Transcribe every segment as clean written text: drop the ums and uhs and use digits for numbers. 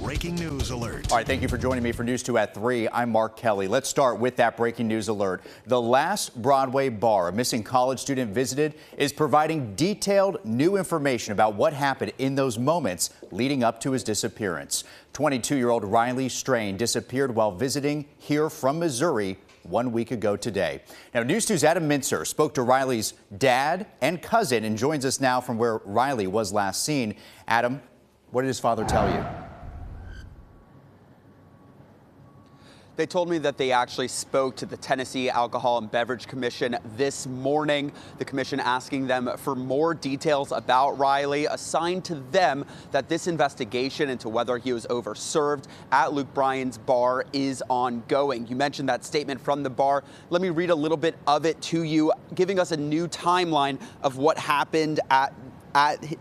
breaking news alert. All right, thank you for joining me for News 2 at 3. I'm Mark Kelly. Let's start with that breaking news alert. The last Broadway bar a missing college student visited is providing detailed new information about what happened in those moments leading up to his disappearance. 22-year-old Riley Strain disappeared while visiting here from Missouri 1 week ago today. Now, News 2's Adam Mintzer spoke to Riley's dad and cousin and joins us now from where Riley was last seen. Adam, what did his father tell you? They told me that they actually spoke to the Tennessee Alcohol and Beverage Commission this morning. The commission asking them for more details about Riley, assigned to them that this investigation into whether he was overserved at Luke Bryan's bar is ongoing. You mentioned that statement from the bar. Let me read a little bit of it to you, giving us a new timeline of what happened at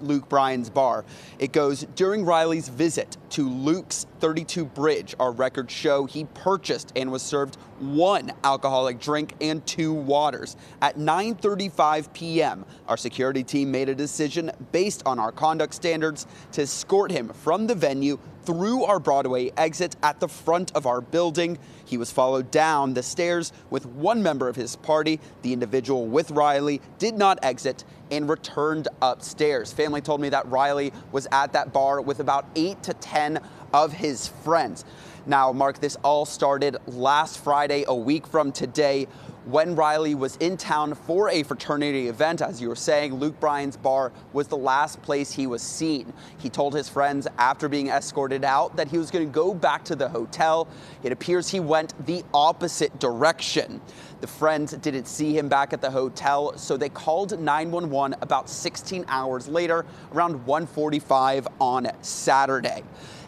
Luke Bryan's bar. It goes, during Riley's visit to Luke's 32 Bridge, our records show he purchased and was served one alcoholic drink and 2 waters. At 9:35 p.m., our security team made a decision based on our conduct standards to escort him from the venue through our Broadway exit at the front of our building. He was followed down the stairs with one member of his party. The individual with Riley did not exit and returned upstairs. Family told me that Riley was at that bar with about 8 to 10 of his friends. Now, Mark, this all started last Friday, a week from today, when Riley was in town for a fraternity event. As you were saying, Luke Bryan's bar was the last place he was seen. He told his friends after being escorted out that he was going to go back to the hotel. It appears he went the opposite direction. The friends didn't see him back at the hotel, so they called 911 about 16 hours later, around 1:45 on Saturday.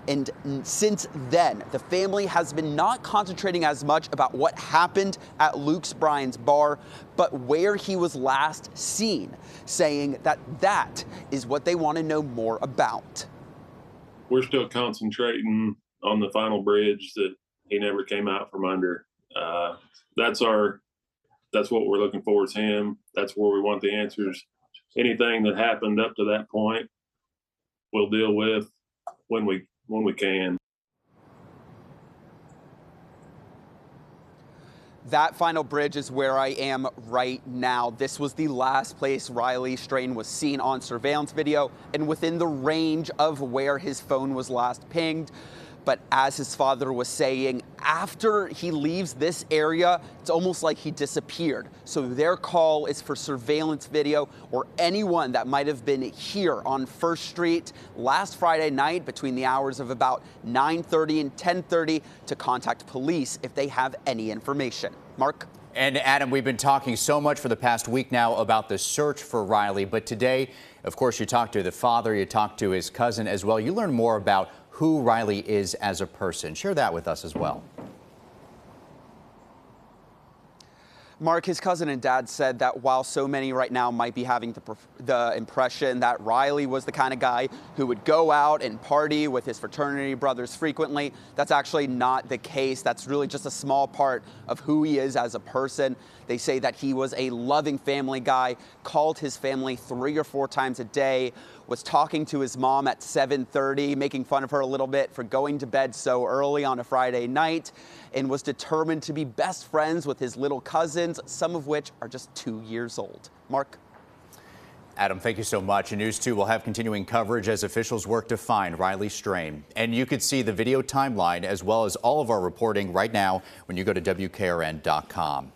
And since then, the family has been not concentrating as much about what happened at Luke Bryan's bar, but where he was last seen, saying that that is what they want to know more about. We're still concentrating on the final bridge that he never came out from under. That's what we're looking for is him. That's where we want the answers. Anything that happened up to that point, we'll deal with when we can. That final bridge is where I am right now. This was the last place Riley Strain was seen on surveillance video and within the range of where his phone was last pinged. But as his father was saying, after he leaves this area, it's almost like he disappeared. So their call is for surveillance video or anyone that might have been here on First Street last Friday night between the hours of about 9:30 and 10:30 to contact police if they have any information. Mark? And Adam, we've been talking so much for the past week now about the search for Riley, but today, of course, you talked to the father, you talked to his cousin as well. You learned more about who Riley is as a person. Share that with us as well. Mark, his cousin and dad said that while so many right now might be having the impression that Riley was the kind of guy who would go out and party with his fraternity brothers frequently, that's actually not the case. That's really just a small part of who he is as a person. They say that he was a loving family guy, called his family 3 or 4 times a day, was talking to his mom at 7:30, making fun of her a little bit for going to bed so early on a Friday night, and was determined to be best friends with his little cousins, some of which are just 2 years old. Mark? Adam, thank you so much. And News 2 will have continuing coverage as officials work to find Riley Strain. And you could see the video timeline as well as all of our reporting right now when you go to WKRN.com.